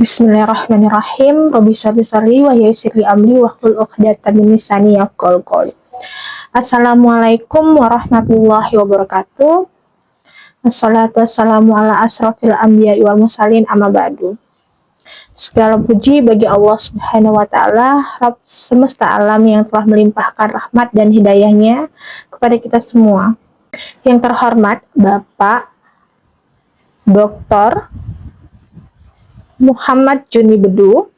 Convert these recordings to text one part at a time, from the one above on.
Bismillahirrahmanirrahim. Rabbi sholli wa yassir li amri wahlul 'uqdatam min lisani yafqahu qawli. Assalamualaikum warahmatullahi wabarakatuh. Wassalatu wassalamu ala asrofil anbiya'i wal mursalin amma ba'du. Segala puji bagi Allah Subhanahu wa taala, Rabb semesta alam yang telah melimpahkan rahmat dan hidayahnya kepada kita semua. Yang terhormat Bapak Dr. Muhammad Juni Bedu,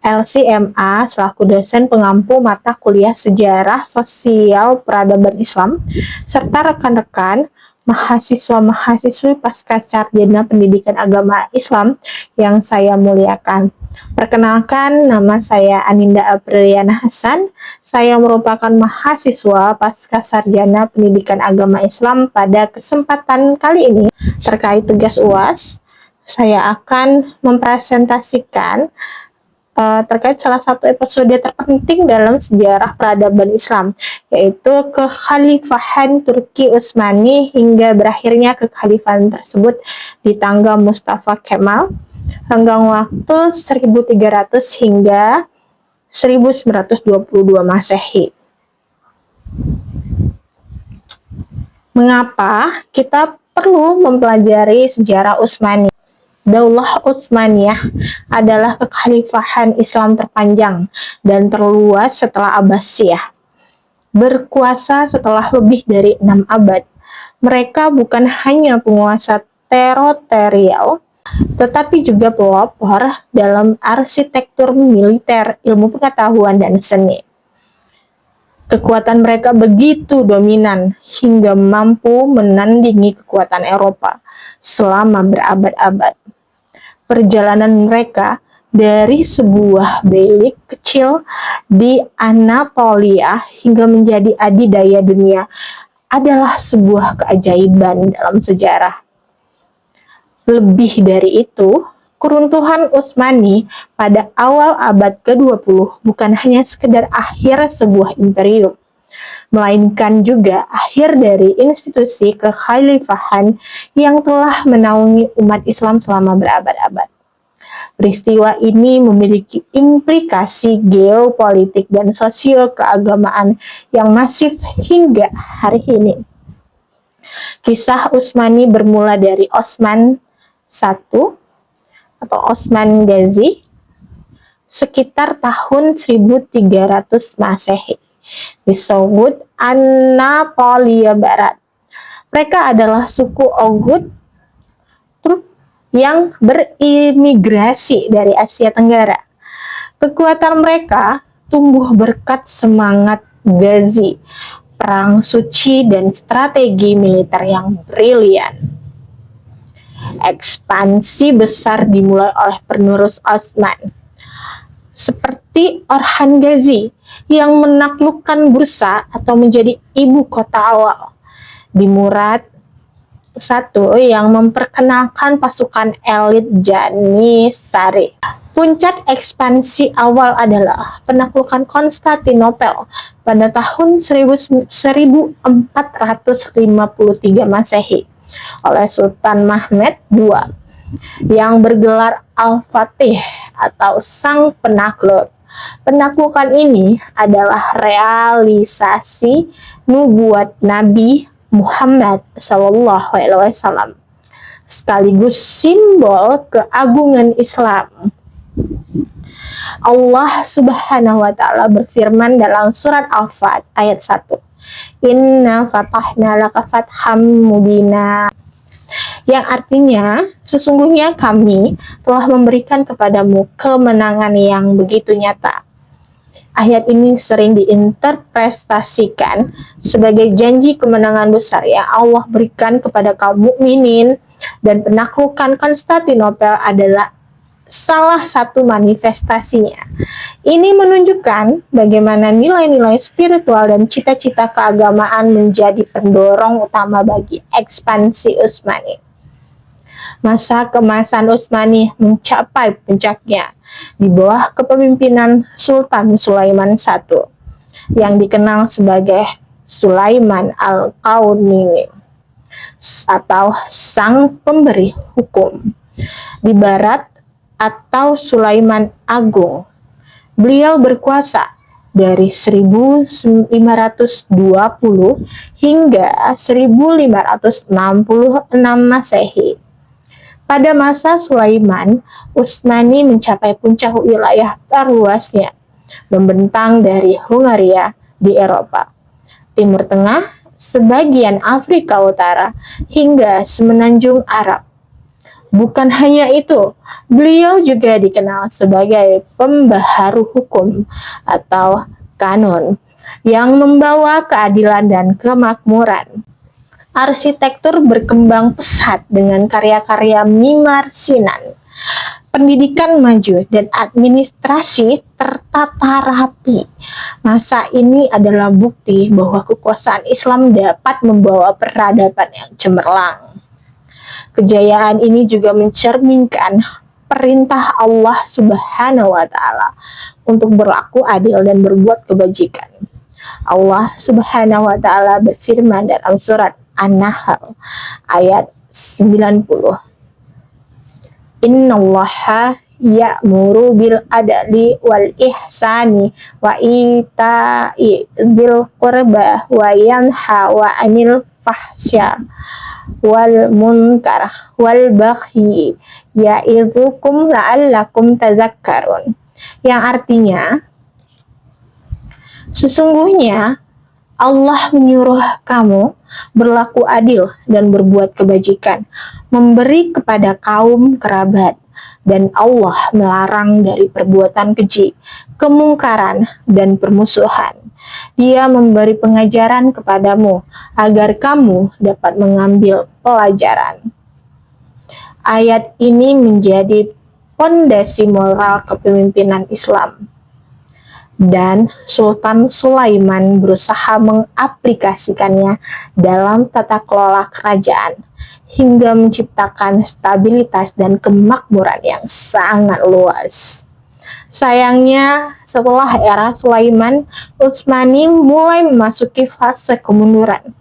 LCMA, selaku dosen pengampu mata kuliah Sejarah Sosial Peradaban Islam, serta rekan-rekan mahasiswa-mahasiswi pasca sarjana pendidikan agama Islam yang saya muliakan. Perkenalkan, nama saya Aninda Apriliana Hasan. Saya merupakan mahasiswa pasca sarjana pendidikan agama Islam. Pada kesempatan kali ini, terkait tugas UAS, saya akan mempresentasikan terkait salah satu episode terpenting dalam sejarah peradaban Islam, yaitu kekhalifahan Turki Utsmani hingga berakhirnya kekhalifahan tersebut di tangga Mustafa Kemal, renggang waktu 1300 hingga 1922 Masehi. Mengapa kita perlu mempelajari sejarah Utsmani? Daulah Utsmaniyah adalah kekhalifahan Islam terpanjang dan terluas setelah Abbasiyah. Berkuasa setelah lebih dari 6 abad. Mereka bukan hanya penguasa teritorial, tetapi juga pelopor dalam arsitektur militer, ilmu pengetahuan, dan seni. Kekuatan mereka begitu dominan hingga mampu menandingi kekuatan Eropa selama berabad-abad. Perjalanan mereka dari sebuah beylik kecil di Anatolia hingga menjadi adidaya dunia adalah sebuah keajaiban dalam sejarah. Lebih dari itu, keruntuhan Utsmani pada awal abad ke-20 bukan hanya sekedar akhir sebuah imperium, melainkan juga akhir dari institusi kekhalifahan yang telah menaungi umat Islam selama berabad-abad. Peristiwa ini memiliki implikasi geopolitik dan sosio-keagamaan yang masif hingga hari ini. Kisah Utsmani bermula dari Osman I atau Osman Ghazi sekitar tahun 1300 Masehi di South Anatolia Barat. Mereka adalah suku Oghuz Turk yang berimigrasi dari Asia Tenggara. Kekuatan mereka tumbuh berkat semangat Ghazi, perang suci, dan strategi militer yang brilian. Ekspansi besar dimulai oleh penerus Osman, seperti Orhan Ghazi yang menaklukkan Bursa atau menjadi ibu kota awal, di Murad I yang memperkenalkan pasukan elit Janissary. Puncak ekspansi awal adalah penaklukan Konstantinopel pada tahun 1453 Masehi oleh Sultan Mehmed II yang bergelar Al-Fatih atau Sang Penakluk. Penaklukan ini adalah realisasi nubuat Nabi Muhammad SAW, sekaligus simbol keagungan Islam. Allah Subhanahu wa taala berfirman dalam surat Al-Fat ayat 1. Inna fatahna laka fatham mubina, yang artinya sesungguhnya kami telah memberikan kepadamu kemenangan yang begitu nyata. Ayat ini sering diinterpretasikan sebagai janji kemenangan besar yang Allah berikan kepada kaum mukminin, dan penaklukan Konstantinopel adalah salah satu manifestasinya. Ini menunjukkan bagaimana nilai-nilai spiritual dan cita-cita keagamaan menjadi pendorong utama bagi ekspansi Utsmani. Masa keemasan Utsmani mencapai puncaknya di bawah kepemimpinan Sultan Sulaiman I yang dikenal sebagai Sulaiman Al-Qauni atau Sang Pemberi Hukum. Di barat atau Sulaiman Agung. Beliau berkuasa dari 1520 hingga 1566 Masehi. Pada masa Sulaiman, Utsmani mencapai puncak wilayah terluasnya, membentang dari Hungaria di Eropa, Timur Tengah, sebagian Afrika Utara, hingga semenanjung Arab. Bukan hanya itu, beliau juga dikenal sebagai pembaharu hukum atau kanon yang membawa keadilan dan kemakmuran. Arsitektur berkembang pesat dengan karya-karya Mimar Sinan. Pendidikan maju dan administrasi tertata rapi. Masa ini adalah bukti bahwa kekuasaan Islam dapat membawa peradaban yang cemerlang. Kejayaan ini juga mencerminkan perintah Allah Subhanahu wa Ta'ala untuk berlaku adil dan berbuat kebajikan. Allah Subhanahu wa Ta'ala berfirman dalam surat An-Nahl ayat 90. Innallaha ya'muru bil adli wal ihsani wa ita'i dzil qurba wa yanha wa 'anil fahsya wal munkar wal baghi ya'idzukum la'allakum tadzakkarun, yang artinya sesungguhnya Allah menyuruh kamu berlaku adil dan berbuat kebajikan, memberi kepada kaum kerabat, dan Allah melarang dari perbuatan keji, kemungkaran, dan permusuhan. Dia memberi pengajaran kepadamu agar kamu dapat mengambil pelajaran. Ayat ini menjadi fondasi moral kepemimpinan Islam, dan Sultan Sulaiman berusaha mengaplikasikannya dalam tata kelola kerajaan hingga menciptakan stabilitas dan kemakmuran yang sangat luas. Sayangnya, setelah era Sulaiman, Utsmani mulai memasuki fase kemunduran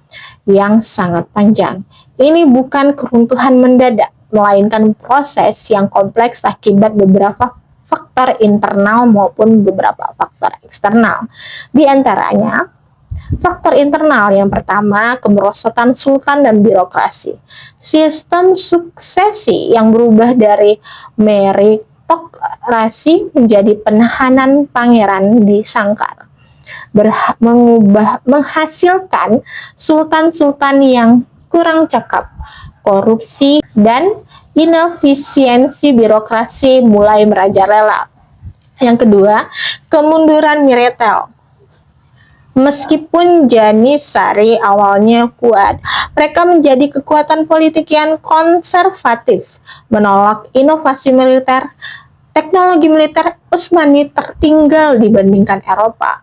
yang sangat panjang. Ini bukan keruntuhan mendadak, melainkan proses yang kompleks akibat beberapa faktor internal maupun beberapa faktor eksternal. Di antaranya, faktor internal yang pertama, kemerosotan sultan dan birokrasi. Sistem suksesi yang berubah dari meritokrasi menjadi penahanan pangeran di Sangkar menghasilkan sultan-sultan yang kurang cakap, korupsi, dan inefisiensi birokrasi mulai merajalela. Yang kedua, kemunduran militer. Meskipun Janissary awalnya kuat, mereka menjadi kekuatan politik yang konservatif, menolak inovasi militer. Teknologi militer Utsmani tertinggal dibandingkan Eropa.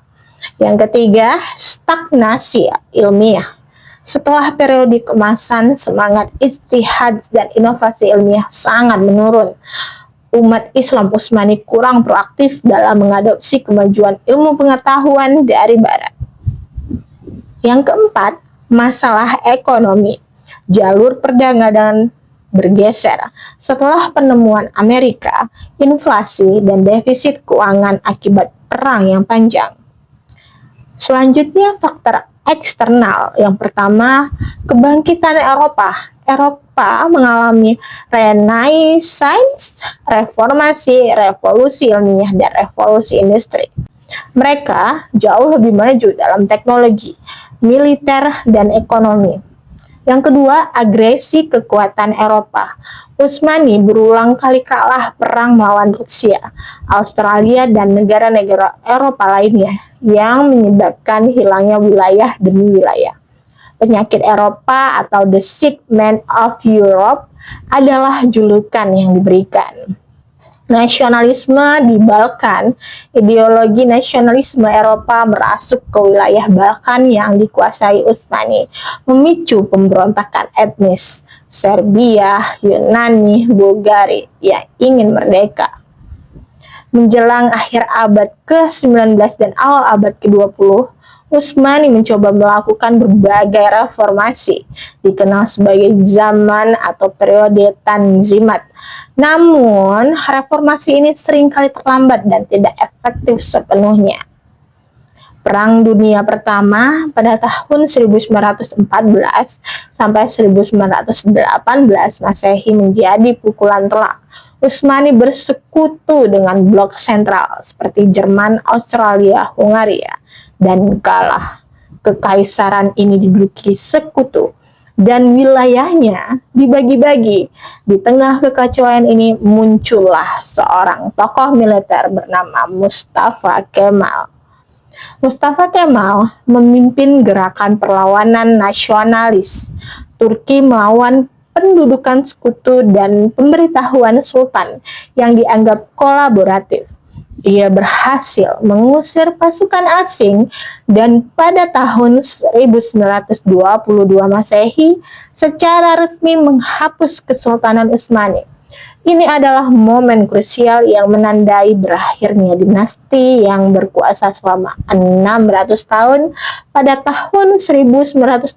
Yang ketiga, stagnasi ilmiah. Setelah periode keemasan, semangat ijtihad dan inovasi ilmiah sangat menurun. Umat Islam Utsmani kurang proaktif dalam mengadopsi kemajuan ilmu pengetahuan dari Barat. Yang keempat, masalah ekonomi. Jalur perdagangan bergeser. Setelah penemuan Amerika, inflasi dan defisit keuangan akibat perang yang panjang. Selanjutnya, faktor eksternal. Yang pertama, kebangkitan Eropa. Eropa mengalami Renaissance, reformasi, revolusi ilmiah, dan revolusi industri. Mereka jauh lebih maju dalam teknologi, militer, dan ekonomi. Yang kedua, agresi kekuatan Eropa. Utsmani berulang kali kalah perang melawan Rusia, Australia, dan negara-negara Eropa lainnya yang menyebabkan hilangnya wilayah demi wilayah. Penyakit Eropa atau The Sick Man of Europe adalah julukan yang diberikan. Nasionalisme di Balkan. Ideologi nasionalisme Eropa merasuk ke wilayah Balkan yang dikuasai Utsmani, memicu pemberontakan etnis Serbia, Yunani, Bulgaria yang ingin merdeka. Menjelang akhir abad ke-19 dan awal abad ke-20, Utsmani mencoba melakukan berbagai reformasi, dikenal sebagai zaman atau periode Tanzimat. Namun, reformasi ini seringkali terlambat dan tidak efektif sepenuhnya. Perang Dunia Pertama pada tahun 1914 sampai 1918 Masehi menjadi pukulan telak. Utsmani bersekutu dengan blok sentral seperti Jerman, Australia, Hungaria, dan kalah. Kekaisaran ini diduduki sekutu dan wilayahnya dibagi-bagi. Di tengah kekacauan ini muncullah seorang tokoh militer bernama Mustafa Kemal. Mustafa Kemal memimpin gerakan perlawanan nasionalis Turki melawan pendudukan sekutu dan pemberitahuan sultan yang dianggap kolaboratif. Ia berhasil mengusir pasukan asing dan pada tahun 1922 Masehi secara resmi menghapus Kesultanan Utsmani. Ini adalah momen krusial yang menandai berakhirnya dinasti yang berkuasa selama 600 tahun. Pada tahun 1923,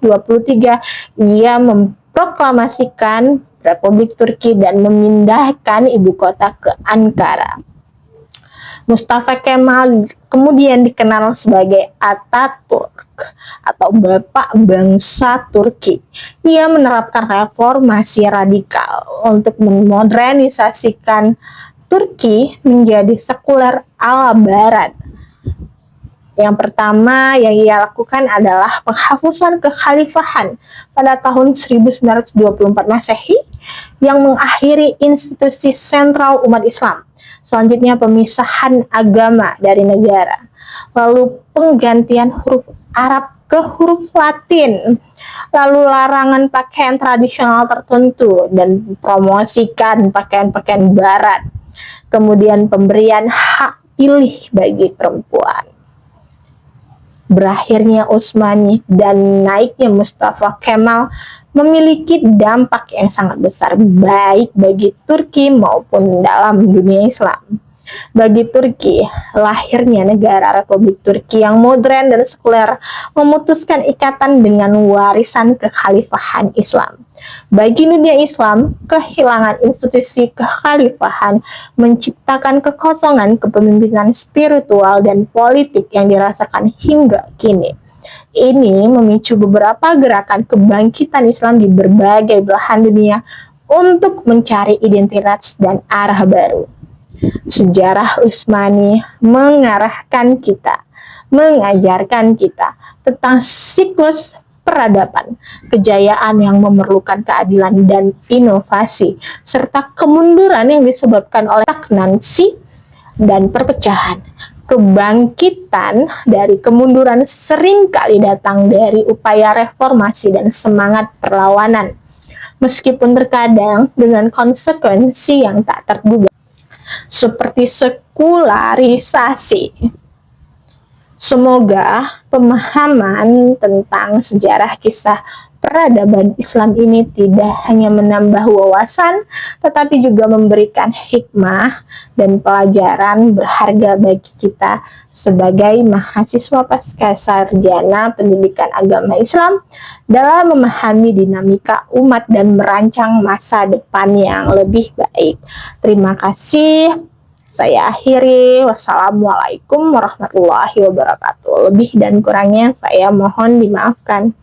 ia memproklamasikan Republik Turki dan memindahkan ibu kota ke Ankara. Mustafa Kemal kemudian dikenal sebagai Ataturk atau Bapak Bangsa Turki. Ia menerapkan reformasi radikal untuk memodernisasikan Turki menjadi sekuler ala Barat. Yang pertama yang ia lakukan adalah penghapusan kekhalifahan pada tahun 1924 Masehi yang mengakhiri institusi sentral umat Islam. Selanjutnya pemisahan agama dari negara. Lalu penggantian huruf Arab ke huruf Latin. Lalu larangan pakaian tradisional tertentu dan promosikan pakaian-pakaian barat. Kemudian pemberian hak pilih bagi perempuan. Berakhirnya Utsmani dan naiknya Mustafa Kemal memiliki dampak yang sangat besar baik bagi Turki maupun dalam dunia Islam. Bagi Turki, lahirnya negara Republik Turki yang modern dan sekuler memutuskan ikatan dengan warisan kekhalifahan Islam. Bagi dunia Islam, kehilangan institusi kekhalifahan menciptakan kekosongan kepemimpinan spiritual dan politik yang dirasakan hingga kini. Ini memicu beberapa gerakan kebangkitan Islam di berbagai belahan dunia untuk mencari identitas dan arah baru. Sejarah Utsmani mengajarkan kita tentang siklus peradaban, kejayaan yang memerlukan keadilan dan inovasi, serta kemunduran yang disebabkan oleh stagnansi dan perpecahan. Kebangkitan dari kemunduran seringkali datang dari upaya reformasi dan semangat perlawanan, meskipun terkadang dengan konsekuensi yang tak terduga, seperti sekularisasi. Semoga pemahaman tentang sejarah kisah peradaban Islam ini tidak hanya menambah wawasan, tetapi juga memberikan hikmah dan pelajaran berharga bagi kita sebagai mahasiswa pasca sarjana pendidikan agama Islam dalam memahami dinamika umat dan merancang masa depan yang lebih baik. Terima kasih. Saya akhiri. Wassalamualaikum warahmatullahi wabarakatuh. Lebih dan kurangnya saya mohon dimaafkan.